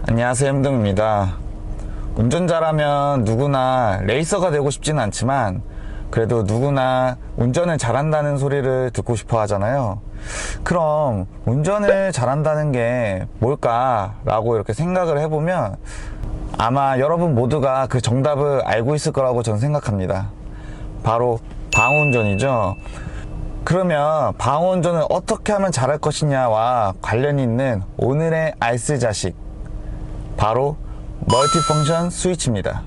안녕하세요, 힘둥입니다. 운전자라면 누구나 레이서가 되고 싶지는 않지만 그래도 누구나 운전을 잘한다는 소리를 듣고 싶어 하잖아요. 그럼 운전을 잘한다는 게 뭘까라고 이렇게 생각을 해보면 아마 여러분 모두가 그 정답을 알고 있을 거라고 저는 생각합니다. 바로 방어운전이죠. 그러면 방어운전을 어떻게 하면 잘할 것이냐와 관련이 있는 오늘의 알쓸 자식, 바로 멀티펑션 스위치입니다.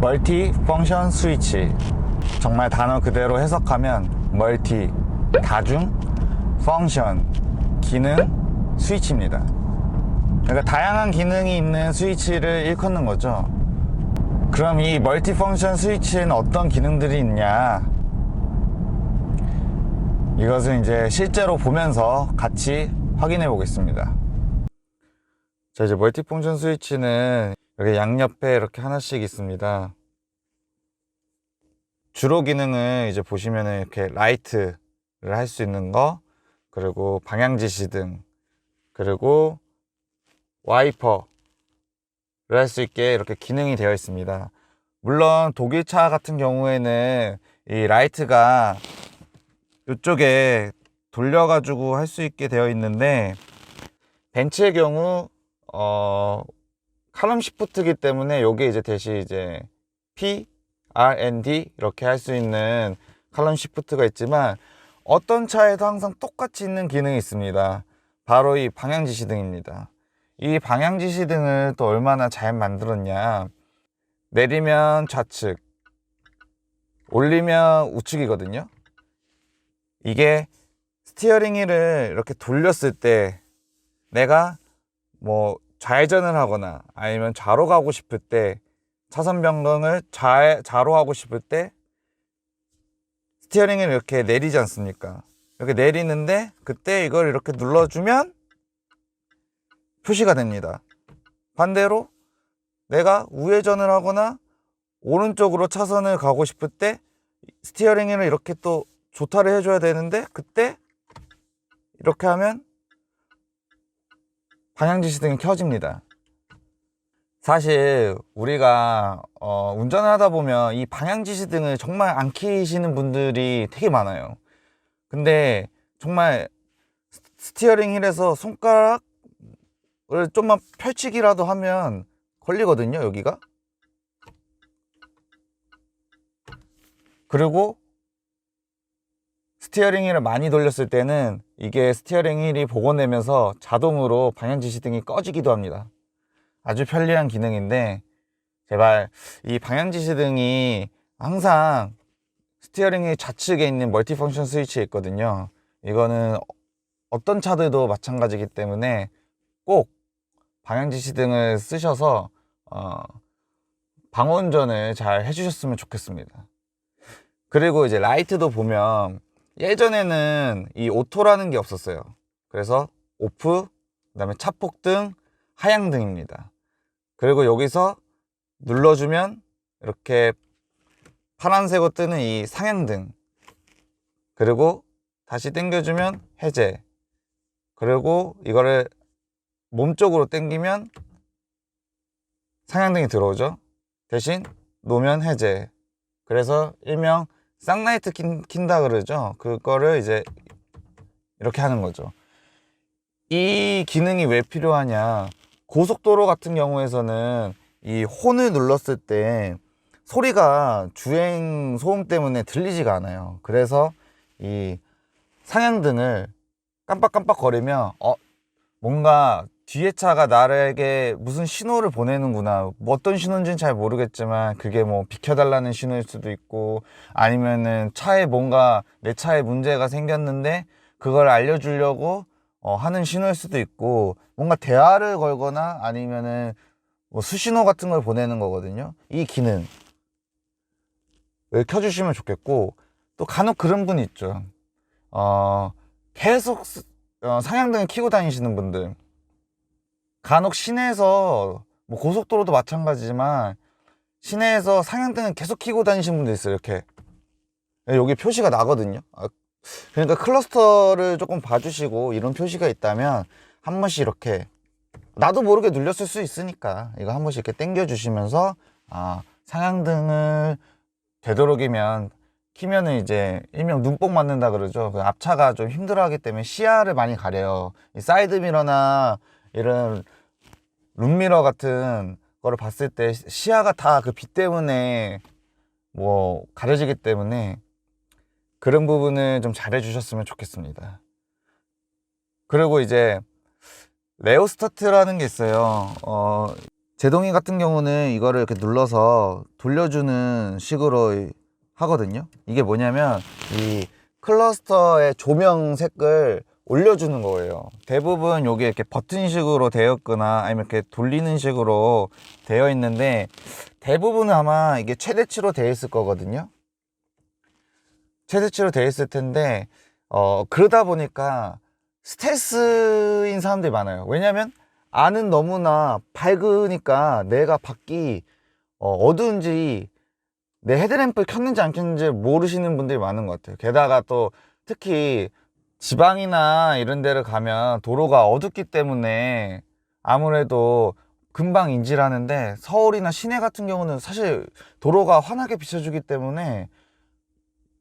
멀티펑션 스위치, 정말 단어 그대로 해석하면 멀티, 다중, 펑션, 기능, 스위치입니다. 그러니까 다양한 기능이 있는 스위치를 일컫는 거죠. 그럼 이 멀티펑션 스위치에는 어떤 기능들이 있냐, 이것은 이제 실제로 보면서 같이 확인해 보겠습니다. 자, 이제 멀티펑션 스위치는 여기 양옆에 이렇게 하나씩 있습니다. 주로 기능은 이제 보시면은 이렇게 라이트를 할 수 있는 거, 그리고 방향 지시등, 그리고 와이퍼를 할 수 있게 이렇게 기능이 되어 있습니다. 물론 독일차 같은 경우에는 이 라이트가 이쪽에 돌려가지고 할 수 있게 되어 있는데, 벤츠의 경우 칼럼 시프트이기 때문에 요게 이제 대신 이제 P, R, N, D 이렇게 할 수 있는 칼럼 시프트가 있지만, 어떤 차에도 항상 똑같이 있는 기능이 있습니다. 바로 이 방향 지시등입니다. 이 방향 지시등을 또 얼마나 잘 만들었냐, 내리면 좌측, 올리면 우측이거든요. 이게 스티어링 휘를 이렇게 돌렸을 때, 내가 뭐 좌회전을 하거나 아니면 좌로 가고 싶을 때, 차선 변경을 좌로 하고 싶을 때 스티어링을 이렇게 내리지 않습니까? 이렇게 내리는데 그때 이걸 이렇게 눌러주면 표시가 됩니다. 반대로 내가 우회전을 하거나 오른쪽으로 차선을 가고 싶을 때 스티어링 휘를 이렇게 또 조타를 해줘야 되는데, 그때 이렇게 하면 방향지시등이 켜집니다. 사실 우리가 운전을 하다 보면 이 방향지시등을 정말 안 켜시는 분들이 되게 많아요. 근데 정말 스티어링 휠에서 손가락을 좀만 펼치기라도 하면 걸리거든요, 여기가. 그리고 스티어링 휠을 많이 돌렸을 때는 이게 스티어링 휠이 복원되면서 자동으로 방향 지시등이 꺼지기도 합니다. 아주 편리한 기능인데, 제발 이 방향 지시등이 항상 스티어링 휠 좌측에 있는 멀티펑션 스위치에 있거든요. 이거는 어떤 차들도 마찬가지이기 때문에 꼭 방향 지시등을 쓰셔서 방어운전을 잘 해주셨으면 좋겠습니다. 그리고 이제 라이트도 보면 예전에는 이 오토라는 게 없었어요. 그래서 오프, 그 다음에 차폭등, 하향등입니다. 그리고 여기서 눌러주면 이렇게 파란색으로 뜨는 이 상향등, 그리고 다시 당겨주면 해제, 그리고 이거를 몸쪽으로 당기면 상향등이 들어오죠. 대신 놓으면 해제. 그래서 일명 쌍라이트 킨다 그러죠. 그거를 이제 이렇게 하는 거죠. 이 기능이 왜 필요하냐, 고속도로 같은 경우에서는 이 혼을 눌렀을 때 소리가 주행 소음 때문에 들리지가 않아요. 그래서 이 상향등을 깜빡깜빡 거리면 뭔가 뒤에 차가 나에게 무슨 신호를 보내는구나, 뭐 어떤 신호인지는 잘 모르겠지만 그게 뭐 비켜달라는 신호일 수도 있고, 아니면은 차에 뭔가 내 차에 문제가 생겼는데 그걸 알려주려고 하는 신호일 수도 있고, 뭔가 대화를 걸거나 아니면은 뭐 수신호 같은 걸 보내는 거거든요. 이 기능을 켜주시면 좋겠고, 또 간혹 그런 분 있죠. 계속 상향등을 켜고 다니시는 분들, 간혹 시내에서, 뭐 고속도로도 마찬가지지만 시내에서 상향등을 계속 켜고 다니시는 분들 있어요. 이렇게 여기 표시가 나거든요. 그러니까 클러스터를 조금 봐주시고 이런 표시가 있다면 한 번씩 이렇게 나도 모르게 눌렸을 수 있으니까 이거 한 번씩 이렇게 당겨 주시면서 상향등을 되도록이면 키면은 이제 일명 눈뽕 맞는다 그러죠. 그 앞차가 좀 힘들어하기 때문에 시야를 많이 가려요. 이 사이드 미러나 이런 룸미러 같은 거를 봤을 때 시야가 다 그 빛 때문에 뭐 가려지기 때문에 그런 부분을 좀 잘해 주셨으면 좋겠습니다. 그리고 이제 레오 스타트라는 게 있어요. 제동이 같은 경우는 이거를 이렇게 눌러서 돌려주는 식으로 하거든요. 이게 뭐냐면 이 클러스터의 조명 색을 올려주는 거예요. 대부분 여기 이렇게 버튼식으로 되어 있거나 아니면 이렇게 돌리는 식으로 되어 있는데 대부분은 아마 이게 최대치로 되어 있을 거거든요. 최대치로 되어 있을 텐데 그러다 보니까 스트레스인 사람들이 많아요. 왜냐면 안은 너무나 밝으니까 내가 밖이 어두운지 내 헤드램프를 켰는지 안 켰는지 모르시는 분들이 많은 것 같아요. 게다가 또 특히 지방이나 이런 데를 가면 도로가 어둡기 때문에 아무래도 금방 인지를 하는데 서울이나 시내 같은 경우는 사실 도로가 환하게 비춰주기 때문에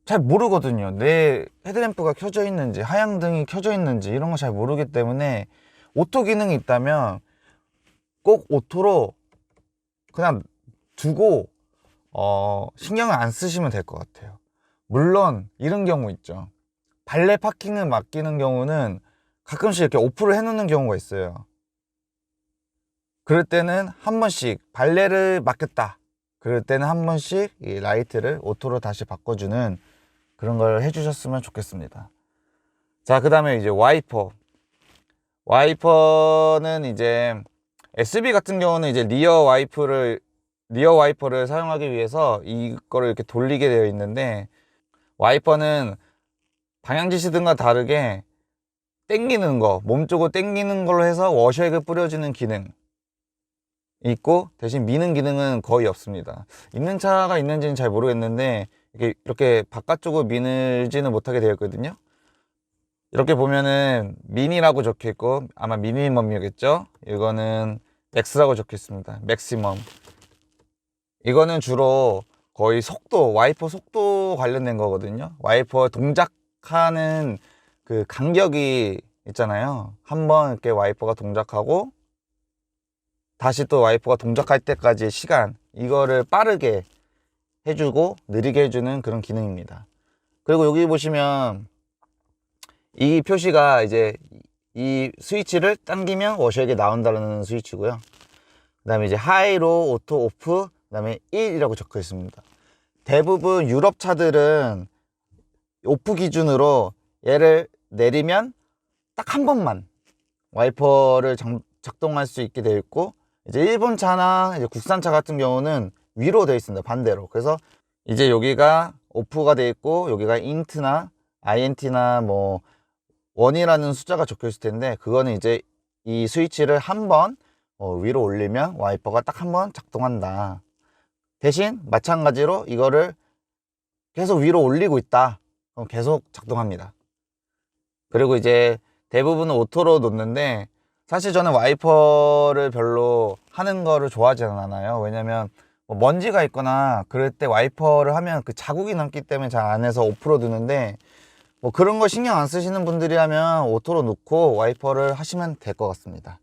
잘 모르거든요. 내 헤드램프가 켜져 있는지 하향등이 켜져 있는지 이런 거 잘 모르기 때문에 오토 기능이 있다면 꼭 오토로 그냥 두고 신경을 안 쓰시면 될 것 같아요. 물론 이런 경우 있죠. 발레 파킹을 맡기는 경우는 가끔씩 이렇게 오프를 해놓는 경우가 있어요. 그럴 때는 한 번씩 발레를 맡겼다. 그럴 때는 한 번씩 이 라이트를 오토로 다시 바꿔주는 그런 걸 해주셨으면 좋겠습니다. 자, 그 다음에 이제 와이퍼는 이제 SUV 같은 경우는 이제 리어 와이퍼를 사용하기 위해서 이거를 이렇게 돌리게 되어 있는데 와이퍼는 방향 지시등과 다르게 당기는 거, 몸쪽으로 당기는 걸로 해서 워셔액을 뿌려주는 기능 있고 대신 미는 기능은 거의 없습니다. 있는 차가 있는지는 잘 모르겠는데 이렇게 바깥쪽으로 미는지는 못하게 되어 있거든요. 이렇게 보면은 미니라고 적혀 있고 아마 미니멈이겠죠. 이거는 맥스라고 적혀 있습니다. 맥시멈. 이거는 주로 거의 와이퍼 속도 관련된 거거든요. 와이퍼 동작하는 그 간격이 있잖아요. 한번 이렇게 와이퍼가 동작하고 다시 또 와이퍼가 동작할 때까지의 시간, 이거를 빠르게 해주고 느리게 해주는 그런 기능입니다. 그리고 여기 보시면 이 표시가 이제 이 스위치를 당기면 워셔액이 나온다는 스위치고요. 그 다음에 이제 하이로 오토 오프, 그 다음에 1이라고 적혀 있습니다. 대부분 유럽 차들은 오프 기준으로 얘를 내리면 딱 한 번만 와이퍼를 작동할 수 있게 되어 있고 이제 일본 차나 이제 국산차 같은 경우는 위로 되어 있습니다. 반대로. 그래서 이제 여기가 오프가 되어 있고 여기가 인트나 INT나 뭐 1이라는 숫자가 적혀 있을 텐데 그거는 이제 이 스위치를 한번 위로 올리면 와이퍼가 딱 한 번 작동한다. 대신 마찬가지로 이거를 계속 위로 올리고 있다. 그럼 계속 작동합니다. 그리고 이제 대부분은 오토로 놓는데 사실 저는 와이퍼를 별로 하는 거를 좋아하지 않아요. 왜냐면 뭐 먼지가 있거나 그럴 때 와이퍼를 하면 그 자국이 남기 때문에 잘 안 해서 오프로 두는데 뭐 그런 거 신경 안 쓰시는 분들이라면 오토로 놓고 와이퍼를 하시면 될 것 같습니다.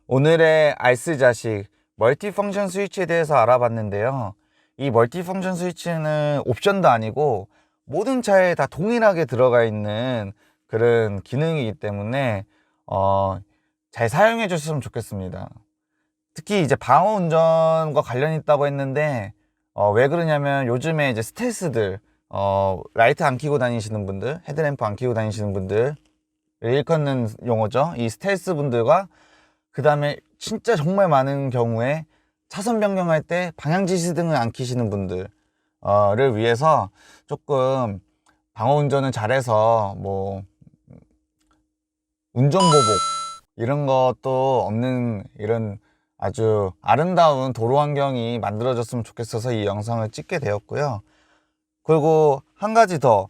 오늘의 알스 자식 멀티펑션 스위치에 대해서 알아봤는데요. 이 멀티펑션 스위치는 옵션도 아니고 모든 차에 다 동일하게 들어가 있는 그런 기능이기 때문에 잘 사용해 주셨으면 좋겠습니다. 특히 이제 방어 운전과 관련이 있다고 했는데 왜 그러냐면 요즘에 이제 스텔스들 라이트 안 켜고 다니시는 분들, 헤드램프 안 켜고 다니시는 분들 일컫는 용어죠. 이 스텔스 분들과 그 다음에 진짜 정말 많은 경우에 차선 변경할 때 방향 지시등을 안 켜시는 분들을 위해서 조금 방어 운전을 잘해서 뭐 운전보복 이런 것도 없는 이런 아주 아름다운 도로 환경이 만들어졌으면 좋겠어서 이 영상을 찍게 되었고요. 그리고 한 가지 더,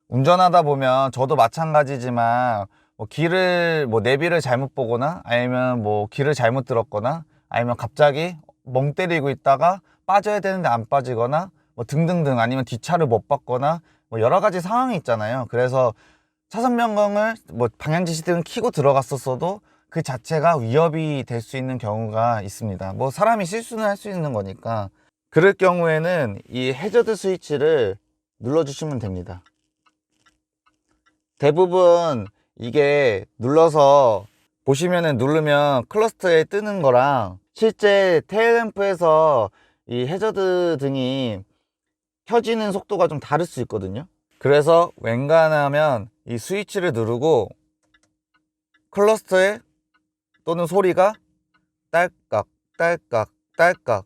운전하다 보면 저도 마찬가지지만 길을 내비를 잘못 보거나 아니면 길을 잘못 들었거나 아니면 갑자기 멍 때리고 있다가 빠져야 되는데 안 빠지거나 등등등, 아니면 뒷차를 못 봤거나 여러 가지 상황이 있잖아요. 그래서 차선 변경을 방향지시 등을 켜고 들어갔었어도 그 자체가 위협이 될 수 있는 경우가 있습니다. 사람이 실수는 할 수 있는 거니까. 그럴 경우에는 이 해저드 스위치를 눌러주시면 됩니다. 대부분 이게 눌러서 보시면은, 누르면 클러스터에 뜨는 거랑 실제 테일램프에서 이 해저드 등이 켜지는 속도가 좀 다를 수 있거든요. 그래서 웬간하면 이 스위치를 누르고 클러스터에 또는 소리가 딸깍 딸깍 딸깍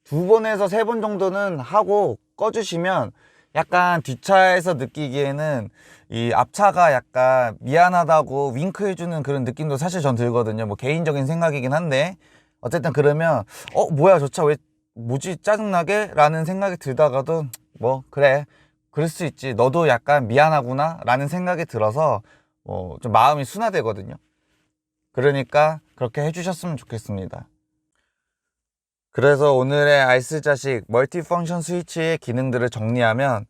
2번에서 3번 정도는 하고 꺼주시면, 약간 뒷차에서 느끼기에는 이 앞차가 약간 미안하다고 윙크해주는 그런 느낌도 사실 전 들거든요. 개인적인 생각이긴 한데, 어쨌든 그러면 뭐야 저 차 왜 뭐지 짜증나게? 라는 생각이 들다가도 그래, 그럴 수 있지, 너도 약간 미안하구나 라는 생각이 들어서 좀 마음이 순화되거든요. 그러니까 그렇게 해주셨으면 좋겠습니다. 그래서 오늘의 알쓸자식 멀티펑션 스위치의 기능들을 정리하면,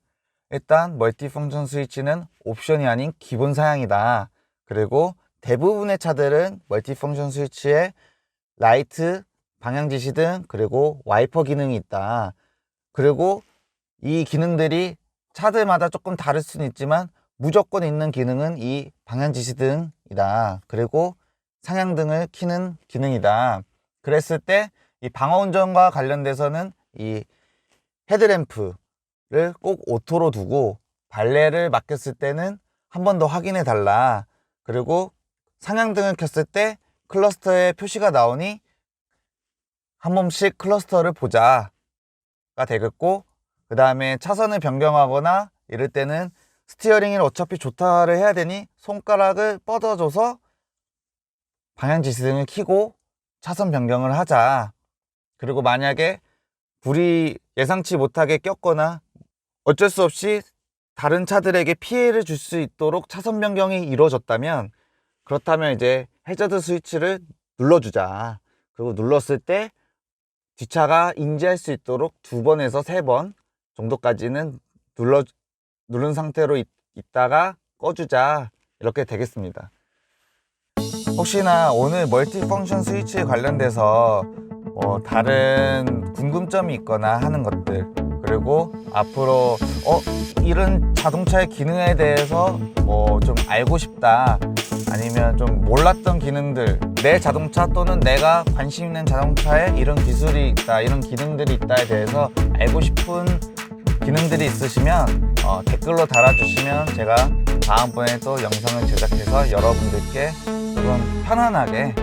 일단 멀티펑션 스위치는 옵션이 아닌 기본 사양이다. 그리고 대부분의 차들은 멀티펑션 스위치에 라이트, 방향지시등, 그리고 와이퍼 기능이 있다. 그리고 이 기능들이 차들마다 조금 다를 수는 있지만 무조건 있는 기능은 이 방향지시등이다. 그리고 상향등을 켜는 기능이다. 그랬을 때 이 방어운전과 관련돼서는 이 헤드램프를 꼭 오토로 두고 발레를 맡겼을 때는 한 번 더 확인해 달라. 그리고 상향등을 켰을 때 클러스터에 표시가 나오니 한 번씩 클러스터를 보자가 되겠고, 그 다음에 차선을 변경하거나 이럴 때는 스티어링을 어차피 조타를 해야 되니 손가락을 뻗어줘서 방향지시등을 켜고 차선 변경을 하자. 그리고 만약에 불이 예상치 못하게 꼈거나 어쩔 수 없이 다른 차들에게 피해를 줄 수 있도록 차선 변경이 이루어졌다면, 그렇다면 이제 해저드 스위치를 눌러주자. 그리고 눌렀을 때 뒷차가 인지할 수 있도록 2번에서 3번 정도까지는 누른 상태로 있다가 꺼주자. 이렇게 되겠습니다. 혹시나 오늘 멀티펑션 스위치에 관련돼서 다른 궁금점이 있거나 하는 것들, 그리고 앞으로 이런 자동차의 기능에 대해서 좀 알고 싶다, 아니면 좀 몰랐던 기능들, 내 자동차 또는 내가 관심 있는 자동차에 이런 기술이 있다, 이런 기능들이 있다에 대해서 알고 싶은 기능들이 있으시면 댓글로 달아주시면 제가 다음번에 또 영상을 제작해서 여러분들께 조금 편안하게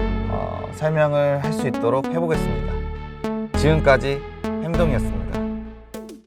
설명을 할 수 있도록 해보겠습니다. 지금까지 햄동이었습니다.